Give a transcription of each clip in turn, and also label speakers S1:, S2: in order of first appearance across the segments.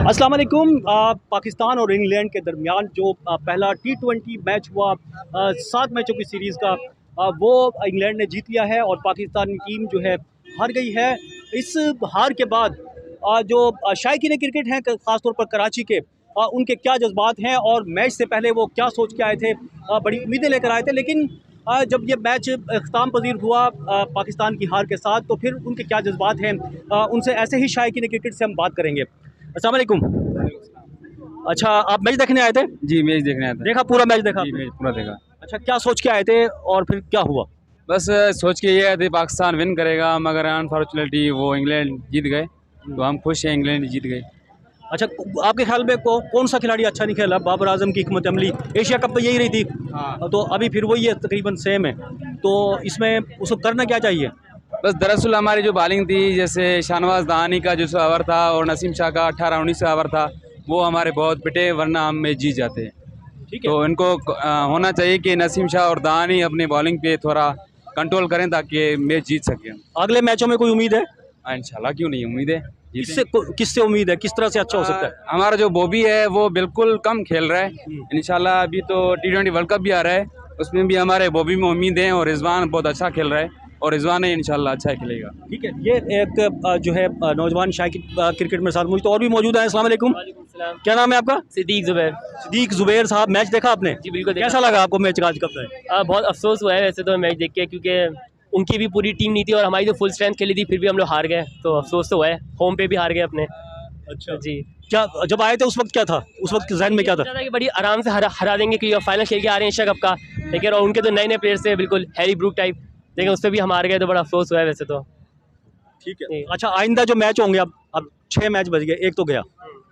S1: अस्सलाम वालेकुम। पाकिस्तान और इंग्लैंड के दरमियान जो पहला T20 मैच हुआ 7 मैचों की सीरीज़ का, वो इंग्लैंड ने जीत लिया है और पाकिस्तान की टीम जो है हार गई है। इस हार के बाद जो शायकीन क्रिकेट हैं ख़ासतौर पर कराची के, उनके क्या जज्बात हैं और मैच से पहले वो क्या सोच के आए थे, बड़ी उम्मीदें लेकर आए थे। लेकिन जब ये मैच इख्तिताम पजीर हुआ पाकिस्तान की हार के साथ, तो फिर उनके क्या जज्बात हैं, उनसे ऐसे ही शायकीन क्रिकेट से हम बात करेंगे। अस्सलाम वालेकुम। अच्छा, आप मैच देखने आए थे?
S2: जी, मैच देखने आया था।
S1: देखा पूरा मैच देखा
S2: जी,
S1: आपने?
S2: मैच पूरा देखा।
S1: अच्छा, क्या सोच के आए थे और फिर क्या हुआ?
S2: बस सोच के ये आए थे पाकिस्तान विन करेगा, मगर अनफॉर्चुनेटली वो इंग्लैंड जीत गए, तो हम खुश हैं इंग्लैंड जीत गए।
S1: अच्छा, आपके ख्याल में कौन सा खिलाड़ी अच्छा नहीं खेला? बाबर आजम की हिकमत अमली एशिया कप में यही रही थी।
S2: हाँ।
S1: तो अभी फिर वही है, तकरीबन सेम है। तो इसमें उसको करना क्या चाहिए?
S2: बस दरअसल हमारी जो बॉलिंग थी, जैसे शाहनवाज दहानी का जो ओवर था और नसीम शाह का 18-19 ओवर था, वो हमारे बहुत पिटे, वरना हम मैच जीत जाते हैं।
S1: ठीक है।
S2: तो इनको होना चाहिए कि नसीम शाह और दहानी अपनी बॉलिंग पे थोड़ा कंट्रोल करें ताकि मैच जीत सकें।
S1: अगले मैचों में कोई उम्मीद है?
S2: इंशाल्लाह, क्यों नहीं, उम्मीद है।
S1: किससे उम्मीद है? किस तरह से अच्छा हो सकता है?
S2: हमारा जो बॉबी है वो बिल्कुल कम खेल रहा है। इंशाल्लाह अभी तो T20 वर्ल्ड कप भी आ रहा है, उसमें भी हमारे बॉबी में उम्मीद है और रिजवान बहुत अच्छा खेल रहा है और रिजवान ने इंशाल्लाह अच्छा खेलेगा।
S1: ठीक है। ये एक जो है नौजवान शायकीन क्रिकेट में साथ मुझे तो और भी मौजूद है। अस्सलाम वालेकुम। क्या नाम है आपका?
S3: सिद्दीक जुबैर।
S1: सिद्दीक जुबैर साहब, मैच देखा आपने?
S3: जी बिल्कुल देखा।
S1: कैसा लगा आपको मैच आज कब है?
S3: बहुत अफसोस हुआ है वैसे तो मैच देख के, क्योंकि उनकी भी पूरी टीम नहीं थी और हमारी तो फुल स्ट्रेंथ खेली थी, फिर भी हम लोग हार गए, तो अफसोस तो हुआ है। होम पे भी हार गए अपने।
S1: अच्छा
S3: जी।
S1: क्या जब आए थे उस वक्त क्या था? उस वक्त जहन में क्या था?
S3: सोचा था कि बड़ी आराम से हरा देंगे, क्योंकि फाइनल खेल के आ रहे हैं एशिया कप का, लेकिन और उनके तो नए नए प्लेयर्स थे बिल्कुल हैरी ब्रूक टाइप, लेकिन उससे भी हम हार गए, तो बड़ा अफसोस हुआ है वैसे तो।
S1: ठीक है। अच्छा, आइंदा जो मैच होंगे, अब 6 मैच बच गए, एक तो गया,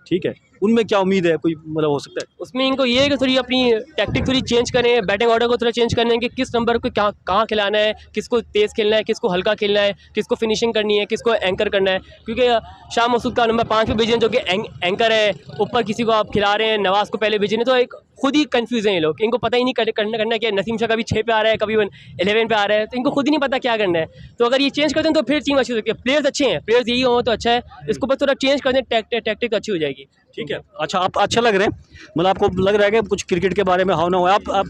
S1: ठीक है, उनमें क्या उम्मीद है? कोई मतलब हो सकता है?
S3: उसमें इनको ये है कि थोड़ी अपनी टैक्टिक थोड़ी चेंज करें, बैटिंग ऑर्डर को थोड़ा चेंज करने कि किस नंबर को कहाँ खिलाना है, किसको तेज़ खेलना है, किसको हल्का खेलना है, किसको फिनिशिंग करनी है, किसको एंकर करना है। क्योंकि शाह मसूद का नंबर 5 पे भेजें जो कि एंकर है, ऊपर किसी को आप खिला रहे हैं, नवाज़ को पहले भेजें, तो एक खुद ही कंफ्यूज हैं ये लोग। इनको पता ही नहीं करना क्या है। नसीम शाह कभी 6 पे आ रहा है, कभी 11 पे आ रहा है, तो इनको खुद ही नहीं पता क्या करना है। तो अगर ये चेंज कर दें तो फिर टीम अच्छी हो सकती है। प्लेयर्स अच्छे हैं, प्लेयर्स यही हो तो अच्छा है, इसको बस थोड़ा चेंज कर दें, टैक्टिक अच्छी हो जाएगी।
S1: ठीक है। अच्छा, आप अच्छा लग रहे हैं, मतलब आपको लग रहा है कि कुछ क्रिकेट के बारे में हाव ना हो।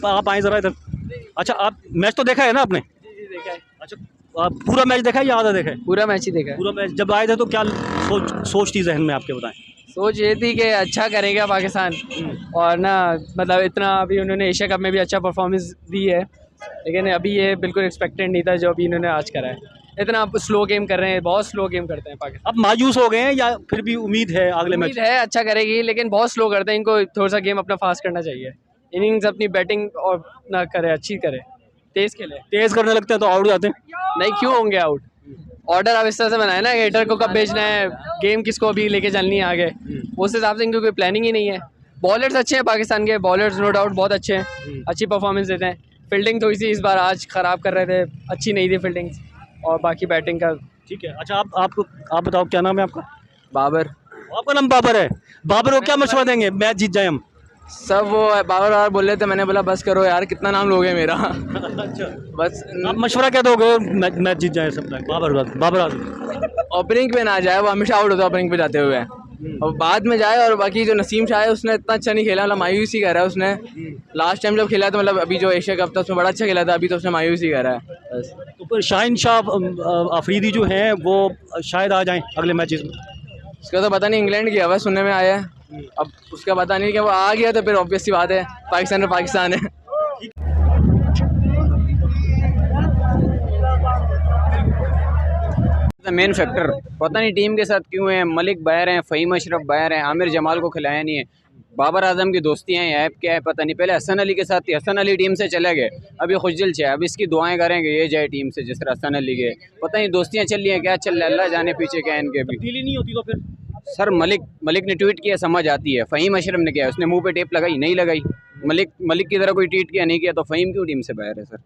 S1: आप आए ज़रा इधर। अच्छा, आप मैच तो देखा है ना आपने?
S3: जी देखा है।
S1: अच्छा, आप पूरा मैच देखा है या आधा देखा है?
S3: पूरा मैच ही देखा है।
S1: पूरा मैच जब आए थे तो क्या सोच थी जहन में आपके, बताएं?
S4: सोच ये थी कि अच्छा करेगा पाकिस्तान, और ना मतलब इतना अभी उन्होंने एशिया कप में भी अच्छा परफॉर्मेंस दी है, लेकिन अभी ये बिल्कुल एक्सपेक्टेड नहीं था जो अभी इन्होंने आज करा है। इतना स्लो गेम कर रहे हैं, बहुत स्लो गेम करते हैं पाकिस्तान।
S1: अब मायूस हो गए हैं या फिर भी उम्मीद है अगले मैच?
S4: उम्मीद है अच्छा करेगी, लेकिन बहुत स्लो करते हैं। इनको थोड़ा सा गेम अपना फास्ट करना चाहिए, इनिंग्स अपनी बैटिंग और ना करे, अच्छी करे, तेज़ खेले।
S1: तेज़ करने लगते हैं तो आउट जाते हैं।
S4: नहीं, क्यों होंगे आउट? ऑर्डर अब इस तरह से बनाया ना, हिटर को कब भेजना है, गेम किसको अभी लेके चलनी है आगे, उस हिसाब से इनकी कोई प्लानिंग ही नहीं है। बॉलर्स अच्छे हैं पाकिस्तान के, बॉलर्स नो डाउट बहुत अच्छे हैं, अच्छी परफॉर्मेंस देते हैं। फील्डिंग थोड़ी सी इस बार आज ख़राब कर रहे थे, अच्छी नहीं थी फील्डिंग, और बाकी बैटिंग का।
S1: ठीक है। अच्छा, आप बताओ, क्या नाम है आपका?
S4: बाबर।
S1: आपका नाम बाबर है? बाबर को क्या मशवरा देंगे मैच जीत जाए हम?
S4: सब वो बाबर बार बोल रहे थे, मैंने बोला बस करो यार, कितना नाम लोगे मेरा।
S1: अच्छा,
S4: बस
S1: आप मशवरा क्या दोगे मैच जीत जाए सब? बाबर आजम
S4: ओपनिंग पे ना जाए, वो हमेशा आउट होता है ओपनिंग पे जाते हुए, और बाद में जाए। और बाकी जो नसीम शाह है, उसने इतना अच्छा नहीं खेला, मतलब मायूसी कर रहा है उसने। लास्ट टाइम जब खेला था, मतलब अभी जो एशिया कप था उसमें बड़ा अच्छा खेला था, अभी तो उसने मायूसी कर रहा है बस।
S1: तो फिर शाहीन शाह अफरीदी जो हैं वो शायद आ जाएं अगले मैचेस में।
S4: उसका तो पता नहीं, इंग्लैंड की हवा सुनने में आया है, अब उसका पता नहीं कि वो आ गया तो फिर ऑब्वियस सी बात है, पाकिस्तान में पाकिस्तान है।
S5: मेन फैक्टर पता नहीं टीम के साथ क्यों है, मलिक बाहर हैं, फ़हीम अशरफ बाहर हैं, आमिर जमाल को खिलाया नहीं है, बाबर आजम की दोस्ती हैं, ऐप क्या है पता नहीं। पहले हसन अली के साथ थी, हसन अली टीम से चले गए, अभी खुशदिल से, अब इसकी दुआएं करेंगे ये जाए टीम से जिस तरह हसन अली गए। पता नहीं दोस्तियाँ चल रही हैं, क्या चल रहा है, अल्लाह जाने पीछे क्या है इनके भी।
S1: तब्दीली नहीं होती तो फिर?
S5: सर मलिक ने ट्वीट किया, समझ आती है। फ़हीम अशरफ ने किया, उसने मुँह पे टेप लगाई, नहीं लगाई। मलिक की तरह कोई ट्वीट किया, नहीं किया, तो फ़हीम क्यों टीम से बाहर है? सर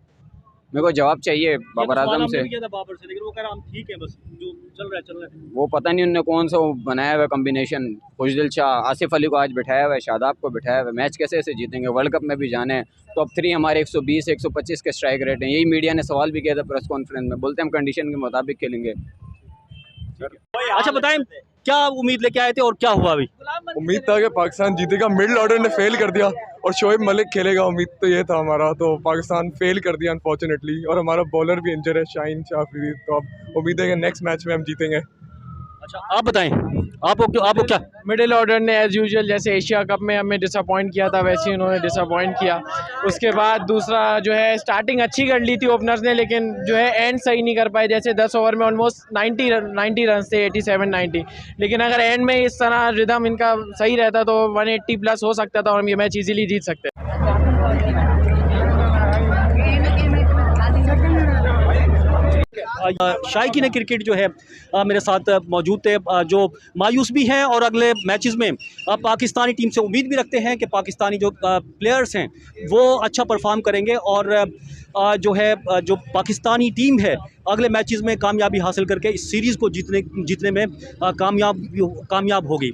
S5: मेरे को जवाब चाहिए बाबर आजम से।
S1: बाबर से, लेकिन वो कह रहा हम ठीक है, बस जो चल रहा है।
S5: वो पता नहीं उनने कौन सा वो बनाया हुआ कॉम्बिनेशन, खुशदिल शाह, आसिफ अली को आज बिठाया हुआ है, शादाब को बिठाया हुआ है। मैच कैसे ऐसे जीतेंगे? वर्ल्ड कप में भी जाने हैं, टॉप 3 हमारे 120 125 के स्ट्राइक रेट हैं। यही मीडिया ने सवाल भी किया था प्रेस कॉन्फ्रेंस में, बोलते हम कंडीशन के मुताबिक खेलेंगे।
S1: अच्छा बताएं, क्या उम्मीद लेके आए थे और क्या हुआ अभी?
S6: उम्मीद था कि पाकिस्तान जीतेगा, मिडिल ऑर्डर ने फेल कर दिया और शोएब मलिक खेलेगा, उम्मीद तो ये था हमारा, तो पाकिस्तान फेल कर दिया अनफॉर्चुनेटली, और हमारा बॉलर भी इंजर है शाहीन शाह अफरीदी, तो अब उम्मीद है कि नेक्स्ट मैच में हम जीतेंगे।
S1: अच्छा, आप बताएं, आपको क्या?
S7: मिडिल ऑर्डर ने एज यूजुअल जैसे एशिया कप में हमें डिसअपॉइंट किया था वैसे ही उन्होंने डिसअपॉइंट किया। उसके बाद दूसरा जो है स्टार्टिंग अच्छी कर ली थी ओपनर्स ने, लेकिन जो है एंड सही नहीं कर पाए। जैसे 10 ओवर में ऑलमोस्ट 90 रन थे, 87-90, लेकिन अगर एंड में इस तरह रिदम इनका सही रहता तो 180 प्लस हो सकता था और हम ये मैच इजीली जीत सकते।
S1: शायकीन क्रिकेट जो है मेरे साथ मौजूद थे, जो मायूस भी हैं और अगले मैचेस में पाकिस्तानी टीम से उम्मीद भी रखते हैं कि पाकिस्तानी जो प्लेयर्स हैं वो अच्छा परफॉर्म करेंगे और जो है जो पाकिस्तानी टीम है अगले मैचेस में कामयाबी हासिल करके इस सीरीज़ को जीतने में कामयाब होगी।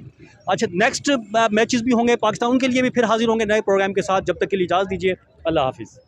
S1: अच्छा, नेक्स्ट मैचेस भी होंगे पाकिस्तान, उनके लिए भी फिर हाजिर होंगे नए प्रोग्राम के साथ। जब तक के लिए इजाज़त दीजिए, अल्लाह हाफिज़।